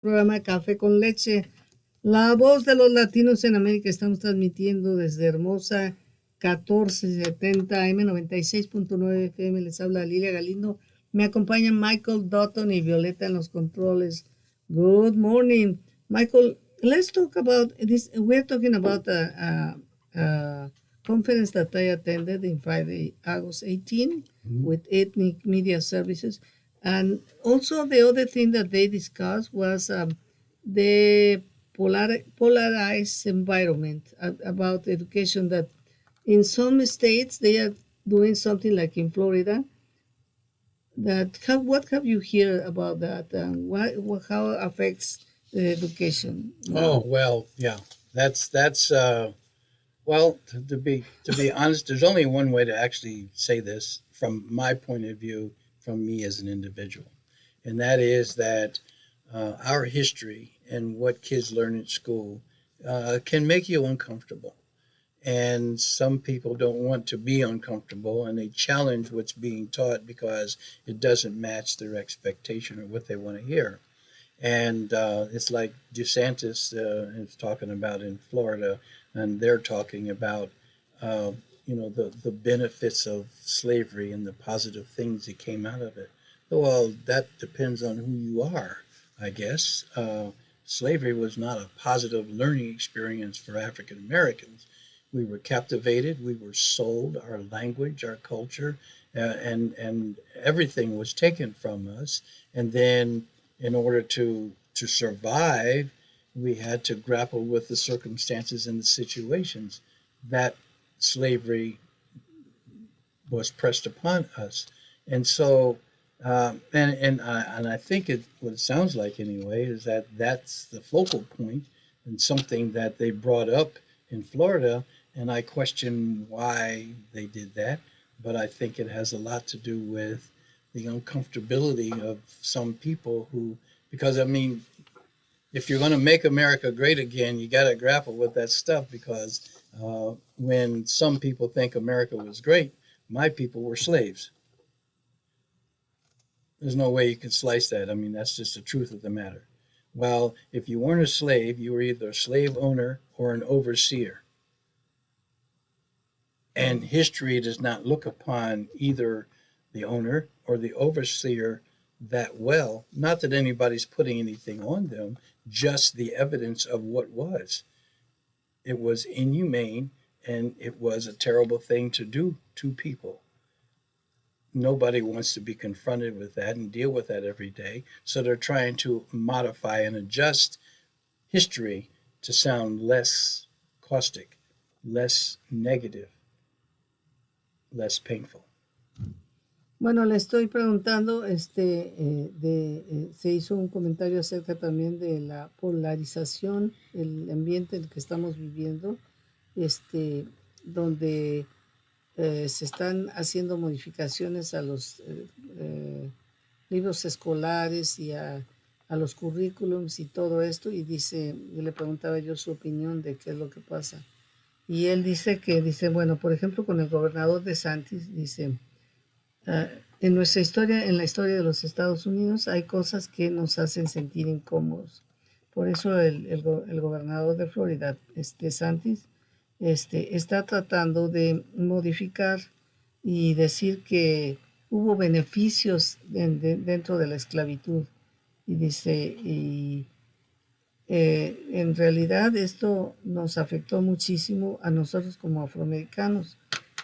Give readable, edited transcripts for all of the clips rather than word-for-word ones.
Programa Café con Leche, la voz de los latinos en América. Estamos transmitiendo desde hermosa 1470 AM 96.9 FM. Les habla Lilia Galindo. Me acompañan Michael Dutton y Violeta en los controles. Good morning, Michael. Let's talk about this. We're talking about a conference that I attended in Friday, August 18, with Ethnic Media Services. And also the other thing that they discussed was the polarized environment about education, that in some states they are doing something like in Florida. What have you heard about that? How affects the education Oh now? well, yeah. That's well to be honest, there's only one way to actually say this from my point of view, from me as an individual, and that is that our history and what kids learn in school can make you uncomfortable. And some people don't want to be uncomfortable, and they challenge what's being taught because it doesn't match their expectation or what they want to hear. And it's like DeSantis is talking about in Florida, and they're talking about uh, the benefits of slavery and the positive things that came out of it. Well, that depends on who you are, I guess. Slavery was not a positive learning experience for African Americans. We were captivated, we were sold, our language, our culture, and everything was taken from us. And then in order to survive, we had to grapple with the circumstances and the situations that slavery was pressed upon us. And so, and I think what it sounds like anyway is that that's the focal point and something that they brought up in Florida. And I question why they did that, but I think it has a lot to do with the uncomfortability of some people who, because I mean, if you're going to make America great again, you got to grapple with that stuff because when some people think America was great, my people were slaves. There's no way you can slice that. I mean, that's just the truth of the matter. Well, if you weren't a slave, you were either a slave owner or an overseer. And history does not look upon either the owner or the overseer that well. Not that anybody's putting anything on them, just the evidence of what was. It was inhumane and it was a terrible thing to do to people. Nobody wants to be confronted with that and deal with that every day. So they're trying to modify and adjust history to sound less caustic, less negative, less painful. Bueno, le estoy preguntando, se hizo un comentario acerca también de la polarización, el ambiente en el que estamos viviendo, este, donde se están haciendo modificaciones a los libros escolares y a los currículums y todo esto, y dice, yo le preguntaba yo su opinión de qué es lo que pasa. Y él dice, bueno, por ejemplo, con el gobernador de Santis, dice, en nuestra historia, en la historia de los Estados Unidos, hay cosas que nos hacen sentir incómodos. Por eso el gobernador de Florida, Santis, está tratando de modificar y decir que hubo beneficios dentro de la esclavitud. Y dice, en realidad esto nos afectó muchísimo a nosotros como afroamericanos.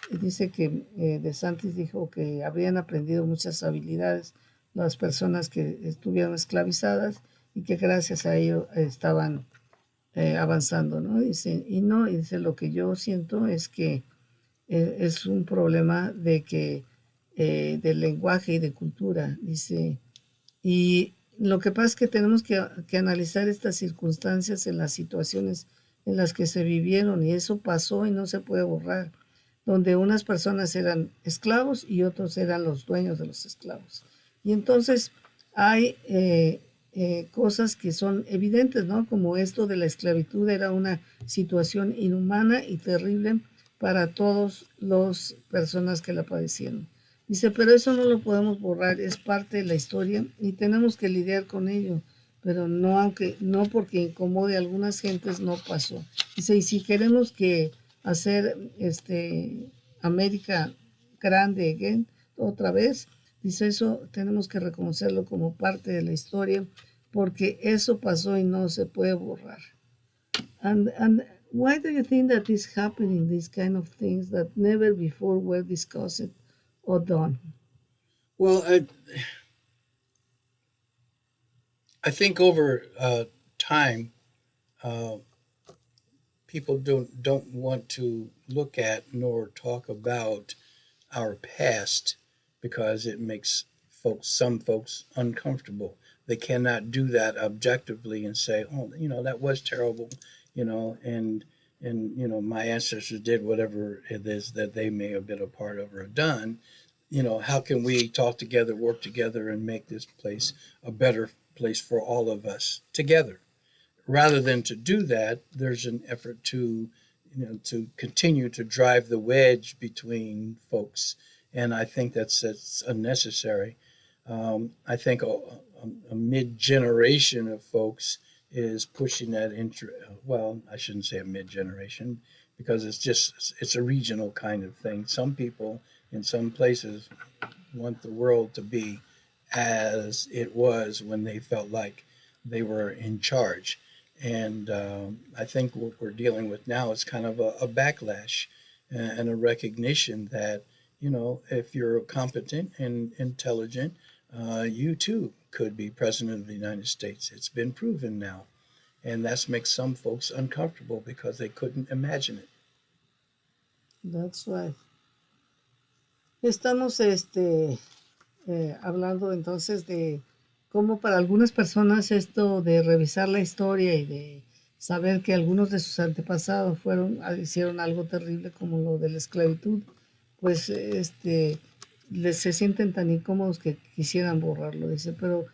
Y dice que DeSantis dijo que habrían aprendido muchas habilidades las personas que estuvieron esclavizadas y que gracias a ello estaban avanzando, ¿no? Dice, y no, y dice, lo que yo siento es que es un problema del lenguaje y de cultura, dice, y lo que pasa es que tenemos que analizar estas circunstancias en las situaciones en las que se vivieron, y eso pasó y no se puede borrar, donde unas personas eran esclavos y otros eran los dueños de los esclavos. Y entonces hay cosas que son evidentes, ¿no? Como esto de la esclavitud era una situación inhumana y terrible para todas las personas que la padecieron. Dice, pero eso no lo podemos borrar, es parte de la historia y tenemos que lidiar con ello. pero no, aunque, no porque incomode a algunas gentes, no pasó. Dice, y si queremos que hacer América grande again, otra vez, dice eso, tenemos que reconocerlo como parte de la historia, porque eso pasó y no se puede borrar. And why do you think that is happening, these kind of things that never before were discussed or done? Well, I think over time, uh, people don't want to look at nor talk about our past because it makes some folks uncomfortable. They cannot do that objectively and say, "Oh, that was terrible," and my ancestors did whatever it is that they may have been a part of or done. How can we talk together, work together, and make this place a better place for all of us together? Rather than to do that, there's an effort to continue to drive the wedge between folks, and I think that's unnecessary. I think a mid generation of folks is pushing that well, I shouldn't say a mid generation because it's a regional kind of thing. Some people in some places want the world to be as it was when they felt like they were in charge. And I think what we're dealing with now is kind of a backlash and a recognition that, if you're competent and intelligent, you too could be president of the United States. It's been proven now. And that makes some folks uncomfortable because they couldn't imagine it. That's right. Estamos hablando entonces de cómo para algunas personas esto de revisar la historia y de saber que algunos de sus antepasados hicieron algo terrible como lo de la esclavitud, pues se sienten tan incómodos que quisieran borrarlo, dice, pero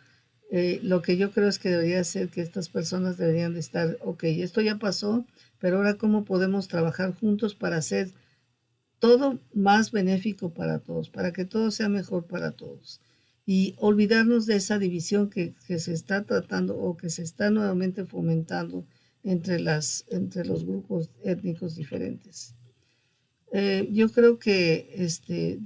lo que yo creo es que debería ser que estas personas deberían de estar, ok, esto ya pasó, pero ahora cómo podemos trabajar juntos para hacer todo más benéfico para todos, para que todo sea mejor para todos. Y olvidarnos de esa división que se está tratando o que se está nuevamente fomentando entre los grupos étnicos diferentes. Yo creo que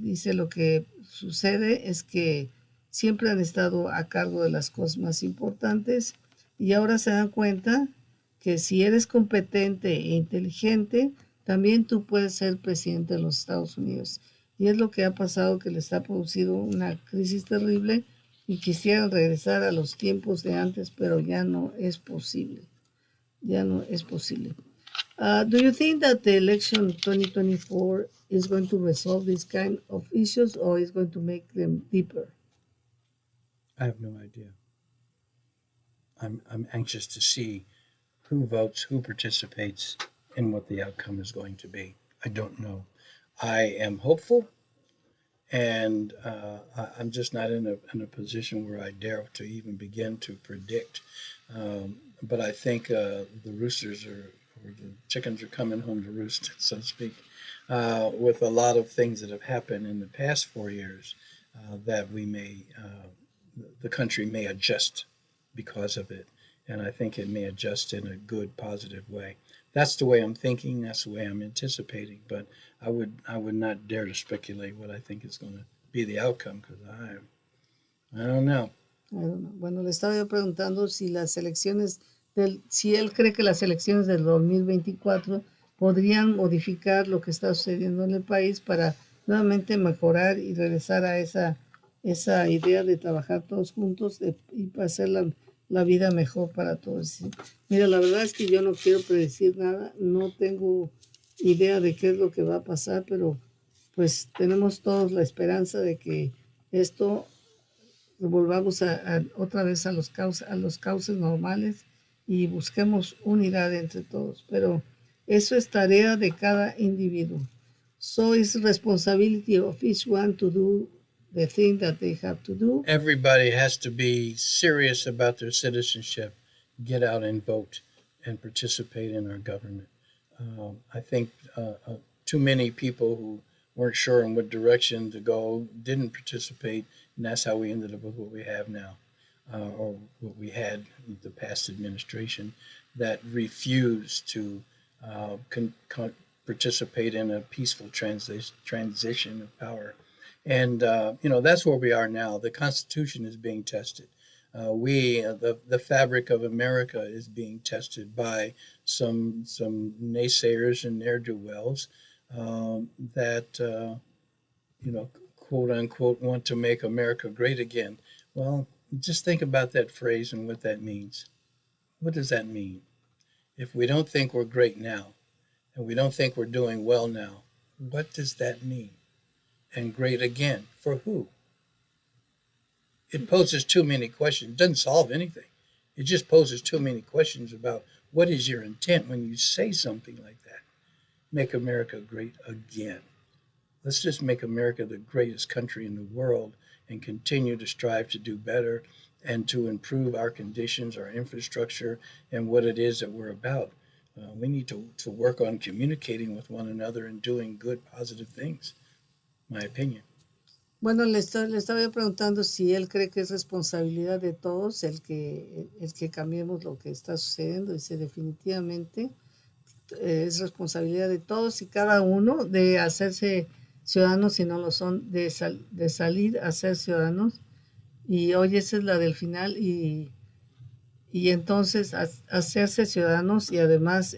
dice lo que sucede es que siempre han estado a cargo de las cosas más importantes y ahora se dan cuenta que si eres competente e inteligente, también tú puedes ser presidente de los Estados Unidos. Y es lo que ha pasado, que les ha producido una crisis terrible y quisieran regresar a los tiempos de antes, pero ya no es posible. Ya no es posible. Do you think that the election 2024 is going to resolve this kind of issues or is going to make them deeper? I have no idea. I'm anxious to see who votes, who participates, and what the outcome is going to be. I don't know. I am hopeful, and I'm just not in a position where I dare to even begin to predict. But I think the roosters or the chickens are coming home to roost, so to speak, with a lot of things that have happened in the past 4 years that the country may adjust because of it. And I think it may adjust in a good, positive way. That's the way I'm thinking. That's the way I'm anticipating. But I would not dare to speculate what I think is going to be the outcome because I don't know. Bueno, le estaba yo preguntando si si él cree que las elecciones del 2024 podrían modificar lo que está sucediendo en el país para nuevamente mejorar y regresar a esa idea de trabajar todos juntos y para hacer la vida mejor para todos. Mira, la verdad es que yo no quiero predecir nada, no tengo idea de qué es lo que va a pasar, pero pues tenemos todos la esperanza de que esto volvamos otra vez a los cauces normales y busquemos unidad entre todos. Pero eso es tarea de cada individuo. So it's responsibility of each one to do the thing that they have to do. Everybody has to be serious about their citizenship, get out and vote, and participate in our government. I think too many people who weren't sure in what direction to go didn't participate, and that's how we ended up with what we have now. or what we had in the past administration that refused to participate in a peaceful transition of power. And, that's where we are now. The Constitution is being tested. The fabric of America is being tested by some naysayers and ne'er do wells that quote unquote want to make America great again. Well, just think about that phrase and what that means. What does that mean? If we don't think we're great now and we don't think we're doing well now, what does that mean? And great again for who? It poses too many questions. It doesn't solve anything. It just poses too many questions about what is your intent when you say something like that. Make America great again. Let's just make America the greatest country in the world and continue to strive to do better and to improve our conditions, our infrastructure, and what it is that we're about. We need to work on communicating with one another and doing good, positive things, my opinion. Bueno, le estaba preguntando si él cree que es responsabilidad de todos el que cambiemos lo que está sucediendo. Dice, definitivamente es responsabilidad de todos y cada uno de hacerse ciudadanos si no lo son, de salir a ser ciudadanos. Y hoy esa es la del final y entonces hacerse ciudadanos y además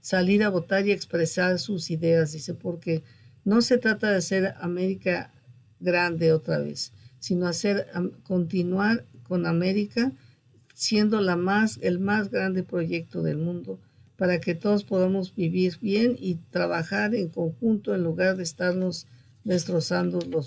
salir a votar y expresar sus ideas, dice, porque no se trata de hacer América grande otra vez, sino continuar con América siendo el más grande proyecto del mundo para que todos podamos vivir bien y trabajar en conjunto en lugar de estarnos destrozando los